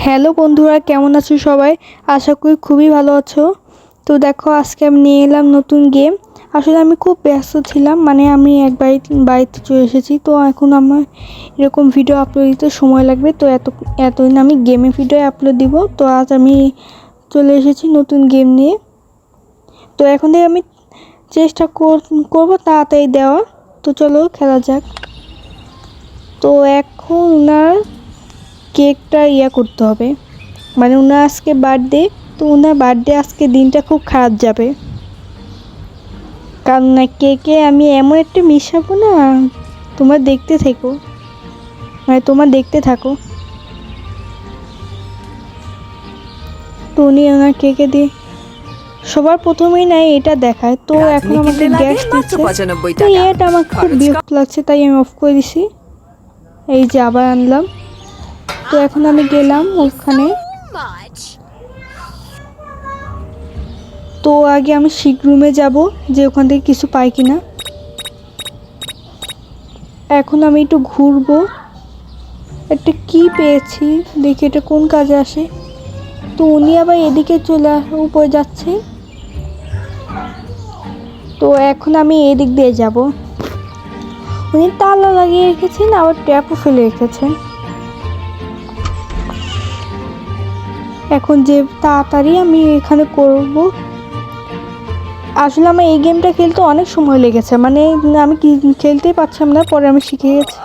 Hello বন্ধুরা, কেমন আছো সবাই? আশা করি খুবই ভালো আছো। তো দেখো, আজকে আমি নিয়ে এলাম নতুন গেম। আসলে আমি খুব ব্যস্ত ছিলাম, মানে আমি এক বাড়িতে চলে এসেছি। তো এখন আমার এরকম ভিডিও আপলোড দিতে সময় লাগবে, তো এতদিন আমি গেমে ভিডিও আপলোড দিব। তো আজ আমি চলে এসেছি নতুন গেম নিয়ে। তো এখন থেকে আমি চেষ্টা করব তাড়াতাড়ি দেওয়ার। তো চলো খেলা যাক। তো এখন ওনার কেকটা করতে হবে, মানে ওনার আজকে বার্থডে। তো ওনার বার্থডে আজকে দিনটা খুব খারাপ যাবে, কারণ না কেকে আমি এমন একটা মিশাবো না, তোমরা দেখতে থাকো। তো উনি ওনার কেকে দিয়ে সবার প্রথমেই নাই এটা দেখায়। তো এখন আমাকে গ্যাস দিচ্ছে, তো এটা আমার খুব বিরক্ত লাগছে, তাই আমি অফ করে দিছি। এই যে আবার আনলাম। তো এখন আমি গেলাম ওখানে। তো আগে আমি শিক রুমে যাব, যে ওখান থেকে কিছু পাই কিনা। এখন আমি একটু ঘুরবো। একটা কি পেয়েছি, দেখি এটা কোন কাজে আসে। তো উনি আবার এদিকে উপরে যাচ্ছে। তো এখন আমি এদিক দিয়ে যাব। উনি তালা লাগিয়ে রেখেছেন, আবার ট্যাপও ফেলে রেখেছেন। এখন যে তাড়াতাড়ি আমি এখানে করব। আসলে আমার এই গেমটা খেলতে অনেক সময় লেগেছে, মানে আমি খেলতেই পারছিলাম না, পরে আমি শিখে গেছি।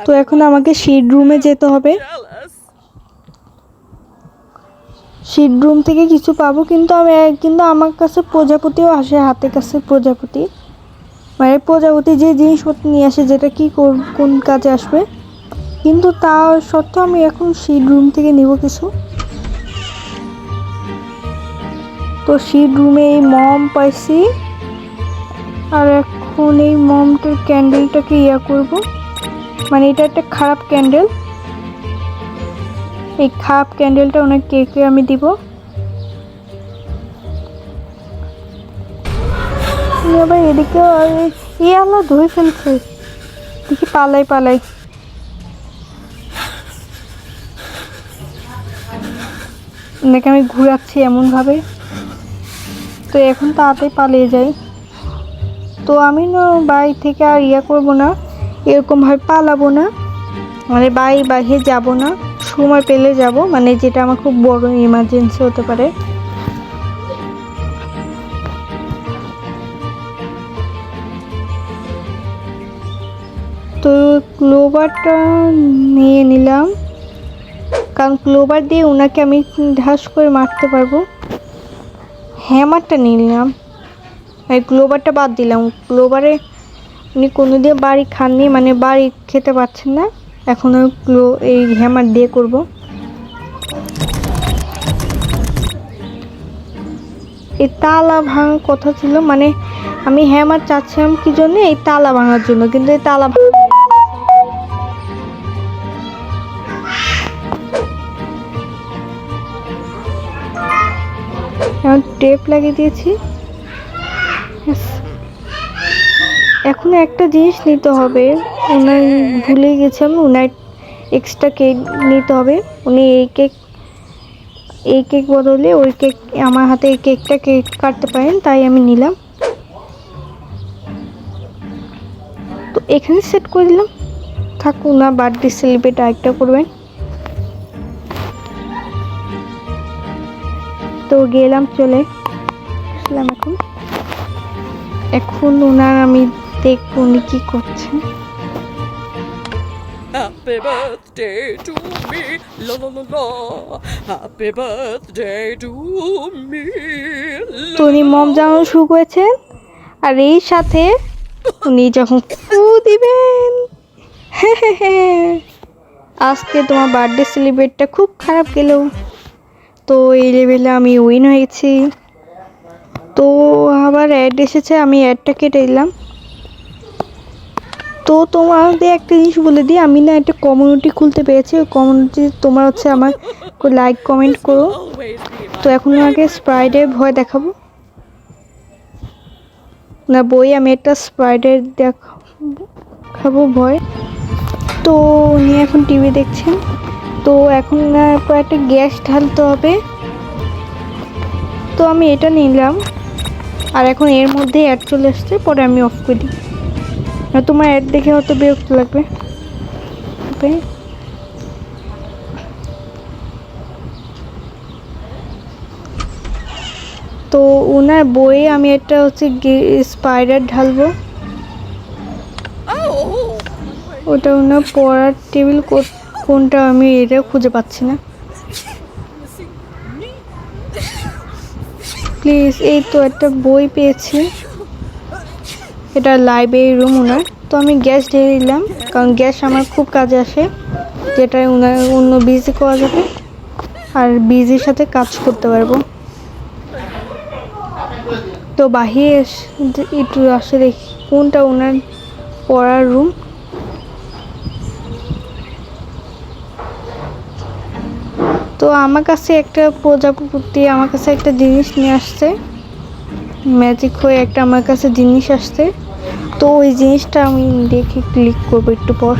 তো এখন আমাকে শিট রুমে যেতে হবে। শিট রুম থেকে কিছু পাবো, কিন্তু আমার কাছে প্রজাপতিও আসে, হাতের কাছে প্রজাপতি। মানে প্রজাপতি যে জিনিসপত্র নিয়ে আসে, যেটা কোন কাজে আসবে, কিন্তু তা সত্ত্বেও আমি এখন শিট রুম থেকে নিব কিছু। তো শিট রুমে এই মম পাইছি, আর এখন এই মমটার ক্যান্ডেলটাকে করব। মানে এটা একটা খারাপ ক্যান্ডেল, এই খারাপ ক্যান্ডেলটা ওনার কেকে আমি দিব। আবার এদিকে আল্লাহ ধরে ফেলছে, দেখি পালাই। ওনাকে আমি ঘুরাচ্ছি এমনভাবে। তো এখন তাড়াতাড়ি পালিয়ে যাই। তো আমি না বাড়ি থেকে আর করবো না, এরকমভাবে পালাবো না, মানে বাইরে যাব না। সময় পেলে যাব, মানে যেটা আমার খুব বড় ইমার্জেন্সি হতে পারে। তো ক্লোবারটা নিয়ে নিলাম, কারণ ক্লোবার দিয়ে ওনাকে আমি ঢাস করে মারতে পারবো। হ্যামারটা নিয়ে নিলাম, এই ক্লোবারটা বাদ দিলাম। ক্লোবারে উনি কোনোদিন বাড়ি খাননি, মানে বাড়ি খেতে পারছেন না। এখন আমি এই হ্যামার দিয়ে করব। এই তালা ভাঙার কথা ছিল, মানে আমি হ্যামার চাচ্ছিলাম কি জন্য, এই তালা ভাঙার জন্য, কিন্তু এই তালা এখন টেপ লাগিয়ে দিয়েছি। এখন একটা জিনিস নিতে হবে, ওনার ভুলে গেছিলাম, ওনার এক্সট্রা কেক নিতে হবে। উনি এই কেক বদলে ওই কেক, আমার হাতে এই কেকটা কাটতে পারেন, তাই আমি নিলাম। তো এখানে সেট করে দিলাম, থাকুন না, বার্থডে সেলিব্রেট আরেকটা করবেন। তো গেলাম, চলে আসলাম। এখন ওনার আমি দেখবো উনি কি করছেন। Happy birthday to me, la la la la. Happy birthday to me. তো উনি মম জানানো শুরু করেছেন, আর এই সাথে উনি যখন ফু দিবেন, আজকে তোমার বার্থডে সেলিব্রেটটা খুব খারাপ গেল। তো এই লেভেলে আমি উইন হয়েছি। তো আবার অ্যাড এসেছে, আমি অ্যাডটা কেটে দিলাম। তো তোমাদের একটা জিনিস বলে দিই, আমি না একটা কমিউনিটি খুলতে পেরেছি। ওই কমিউনিটি তোমার হচ্ছে আমার লাইক কমেন্ট করো। তো এখন আমাকে স্প্রাইডের ভয় দেখাবো না, আমি একটা স্প্রাইডের দেখাবো ভয়। তো তো উনি এখন টিভি দেখছেন। তো এখন কয়েকটা গ্যাস ঢালতে হবে, তো আমি এটা নিলাম। আর এখন এর মধ্যে অ্যাড চলে আসছে, পরে আমি অফ করে দিই। তোমার অ্যাড দেখে হয়তো বিরক্ত লাগবে। তো ওনার বইয়ে আমি একটা হচ্ছে স্পাইডার ঢালবো। ওটা ওনার পড়ার টেবিল কোনটা আমি এটাও খুঁজে পাচ্ছি না। প্লিজ, এই তো একটা বই পেয়েছি, এটা লাইব্রেরি রুম ওনার। তো আমি গ্যাস ঢেলে দিলাম, কারণ গ্যাস আমার খুব কাজে আসে, যেটা ওনার অন্য বিজি করা যাবে আর বিজির সাথে কাজ করতে পারবো। তো বাহিরে একটু আসে দেখি কোনটা ওনার পড়ার রুম। তো আমার কাছে একটা প্রজাপতি আমার কাছে একটা জিনিস নিয়ে আসছে, ম্যাজিক হয়ে একটা আমার কাছে জিনিস আসছে। তো ওই জিনিসটা আমি দেখে ক্লিক করবো একটু পর।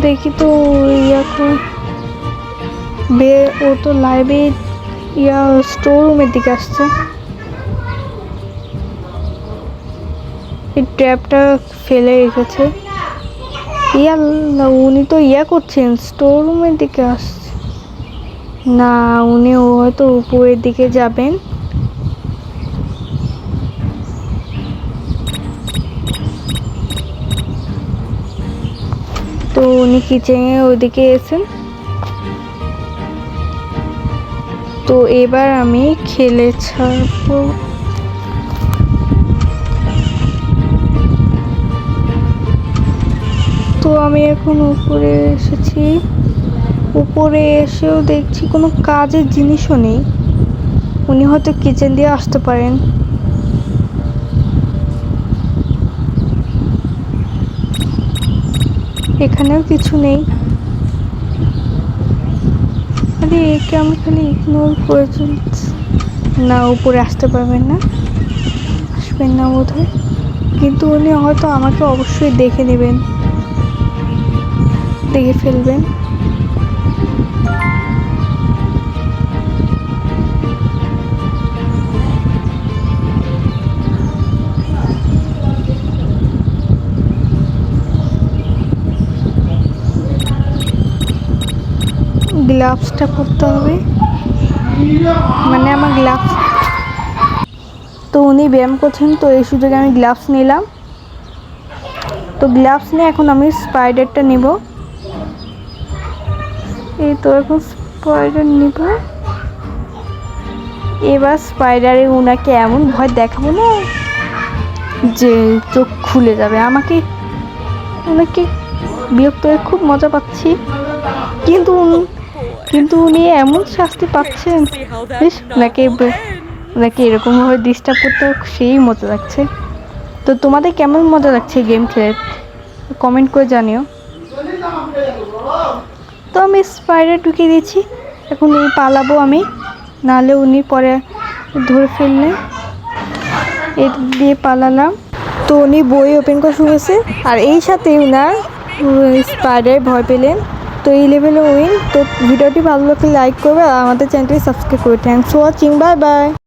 দেখি তো ও তো লাইব্রেরি স্টোর রুমের দিকে আসছে। এই ট্র্যাপটা ফেলে রেখেছে। উনি তো করছেন, স্টোর রুমের দিকে আসছে না, উনি হয়তো উপরের দিকে যাবেন। তো উনি কিচেনে ওইদিকে এসেছেন। তো এবার আমি খেলে ছাড়বো। তো আমি এখন উপরে এসেছি, উপরে এসেও দেখছি কোনো কাজের জিনিসও নেই। উনি হয়তো কিচেন দিয়ে আসতে পারেন। এখানেও কিছু নেই। আরে একে আমি খালি ইগনোর করে চলছি। না, উপরে আসতে পারবেন না, আসবেন না বোধ হয়। কিন্তু উনি হয়তো আমাকে অবশ্যই দেখে নেবেন, দেখে ফেলবেন। গ্লাভসটা পরতে হবে, মানে আমার গ্লাভস। তো উনি ব্যায়াম করছেন, তো এই সুযোগে আমি গ্লাভস নিলাম। তো গ্লাভস নিয়ে এখন আমি স্পাইডারটা নেব। এই তো এখন স্পাইডার নিব। এবার স্পাইডারে ওনাকে এমন ভয় দেখাবো না যে চোখ খুলে যাবে। ওনাকে বিরক্ত হয়ে খুব মজা পাচ্ছি, কিন্তু উনি এমন শাস্তি পাচ্ছেন, ওনাকে এরকমভাবে ডিস্টার্ব করতে সেই মজা লাগছে। তো তোমাদের কেমন মজা লাগছে গেম খেলে কমেন্ট করে জানিও। তো আমি স্পাইডার ঢুকিয়ে দিয়েছি, এখন এই পালাবো আমি, নাহলে উনি পরে ধরে ফেললে। এই দিয়ে পালালাম। তো উনি বই ওপেন করা শুরু হয়েছে, আর এই সাথে উনার স্পাইডার ভয় পেলেন। তো এই লেভেলে উইন। তো ভিডিওটি ভালো লাগলে লাইক করবে আর আমাদের চ্যানেলটি সাবস্ক্রাইব করবে। Thanks for watching, bye bye.